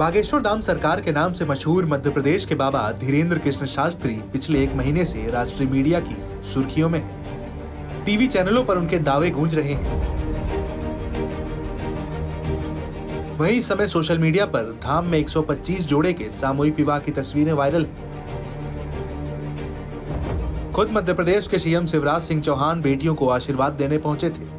बागेश्वर धाम सरकार के नाम से मशहूर मध्य प्रदेश के बाबा धीरेन्द्र कृष्ण शास्त्री पिछले 1 महीने से राष्ट्रीय मीडिया की सुर्खियों में हैं। टीवी चैनलों पर उनके दावे गूंज रहे हैं। वहीं इस समय सोशल मीडिया पर धाम में 125 जोड़े के सामूहिक विवाह की तस्वीरें वायरल हैं। खुद मध्य प्रदेश के सीएम शिवराज सिंह चौहान बेटियों को आशीर्वाद देने पहुंचे थे।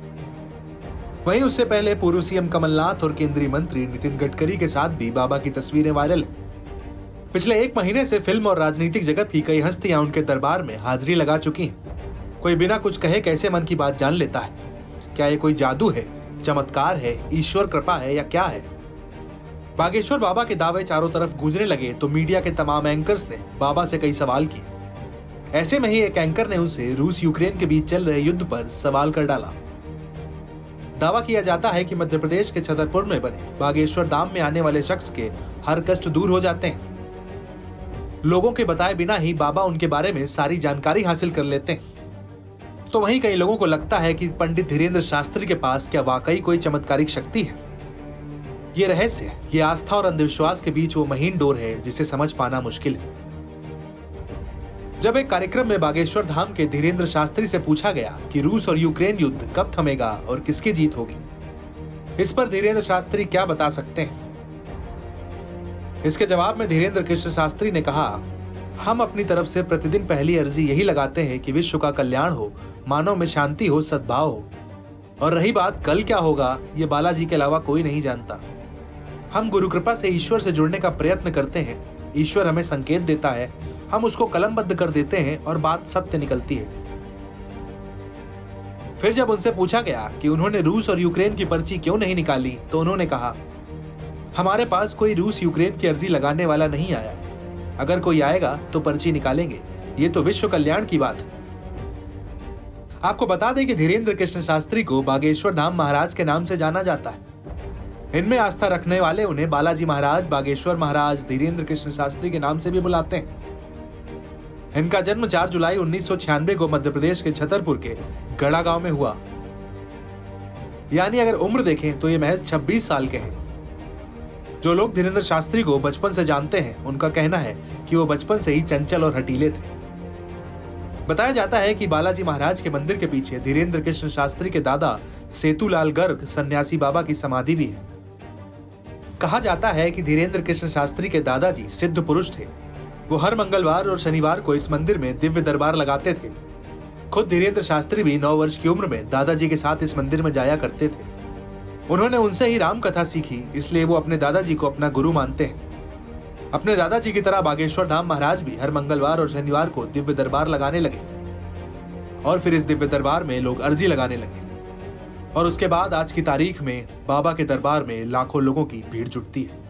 वहीं उससे पहले पूर्व सीएम कमलनाथ और केंद्रीय मंत्री नितिन गडकरी के साथ भी बाबा की तस्वीरें वायरल हैं। पिछले 1 महीने से फिल्म और राजनीतिक जगत की कई हस्तियां उनके दरबार में हाजिरी लगा चुकी हैं। कोई बिना कुछ कहे कैसे मन की बात जान लेता है? क्या ये कोई जादू है, चमत्कार है, ईश्वर कृपा है या क्या है? बागेश्वर बाबा के दावे चारों तरफ गूंजने लगे तो मीडिया के तमाम एंकर्स ने बाबा से कई सवाल किए। ऐसे में ही एक एंकर ने उनसे रूस यूक्रेन के बीच चल रहे युद्ध पर सवाल कर डाला। दावा किया जाता है कि मध्य प्रदेश के छतरपुर में बने बागेश्वर धाम में आने वाले शख्स के हर कष्ट दूर हो जाते हैं। लोगों के बताए बिना ही बाबा उनके बारे में सारी जानकारी हासिल कर लेते हैं। तो वहीं कई लोगों को लगता है कि पंडित धीरेन्द्र शास्त्री के पास क्या वाकई कोई चमत्कारिक शक्ति है? ये रहस्य, ये आस्था और अंधविश्वास के बीच वो महीन डोर है जिसे समझ पाना मुश्किल है। जब एक कार्यक्रम में बागेश्वर धाम के धीरेन्द्र शास्त्री से पूछा गया कि रूस और यूक्रेन युद्ध कब थमेगा और किसकी जीत होगी, इस पर धीरेन्द्र शास्त्री क्या बता सकते हैं? इसके जवाब में धीरेन्द्र कृष्ण शास्त्री ने कहा, हम अपनी तरफ से प्रतिदिन पहली अर्जी यही लगाते हैं कि विश्व का कल्याण हो, मानव में शांति हो, सद्भाव हो। और रही बात कल क्या होगा, ये बालाजी के अलावा कोई नहीं जानता। हम गुरु कृपा से ईश्वर से जुड़ने का प्रयत्न करते हैं। ईश्वर हमें संकेत देता है, हम उसको कलमबद्ध कर देते हैं और बात सत्य निकलती है। फिर जब उनसे पूछा गया कि उन्होंने रूस और यूक्रेन की पर्ची क्यों नहीं निकाली, तो उन्होंने कहा, हमारे पास कोई रूस यूक्रेन की अर्जी लगाने वाला नहीं आया। अगर कोई आएगा तो पर्ची निकालेंगे। ये तो विश्व कल्याण की बात है। आपको बता दें कि धीरेन्द्र कृष्ण शास्त्री को बागेश्वर धाम महाराज के नाम से जाना जाता है। इनमें आस्था रखने वाले उन्हें बालाजी महाराज, बागेश्वर महाराज, धीरेन्द्र कृष्ण शास्त्री के नाम से भी बुलाते हैं। इनका जन्म 4 जुलाई 1996 को मध्य प्रदेश के छतरपुर के गड़ा गांव में हुआ। यानी अगर उम्र देखें तो ये महज 26 साल के हैं। जो लोग धीरेन्द्र शास्त्री को बचपन से जानते हैं, उनका कहना है कि वो बचपन से ही चंचल और हठीले थे। बताया जाता है कि बालाजी महाराज के मंदिर के पीछे धीरेन्द्र कृष्ण शास्त्री के दादा सेतुलाल गर्ग सन्यासी बाबा की समाधि भी है। कहा जाता है कि धीरेन्द्र कृष्ण शास्त्री के दादाजी सिद्ध पुरुष थे। वो हर मंगलवार और शनिवार को इस मंदिर में दिव्य दरबार लगाते थे। खुद धीरेन्द्र शास्त्री भी 9 वर्ष की उम्र में दादाजी के साथ इस मंदिर में जाया करते थे। उन्होंने उनसे ही राम कथा सीखी, इसलिए वो अपने दादाजी को अपना गुरु मानते हैं। अपने दादाजी की तरह बागेश्वर धाम महाराज भी हर मंगलवार और शनिवार को दिव्य दरबार लगाने लगे और फिर इस दिव्य दरबार में लोग अर्जी लगाने लगे और उसके बाद आज की तारीख में बाबा के दरबार में लाखों लोगों की भीड़ जुटती है।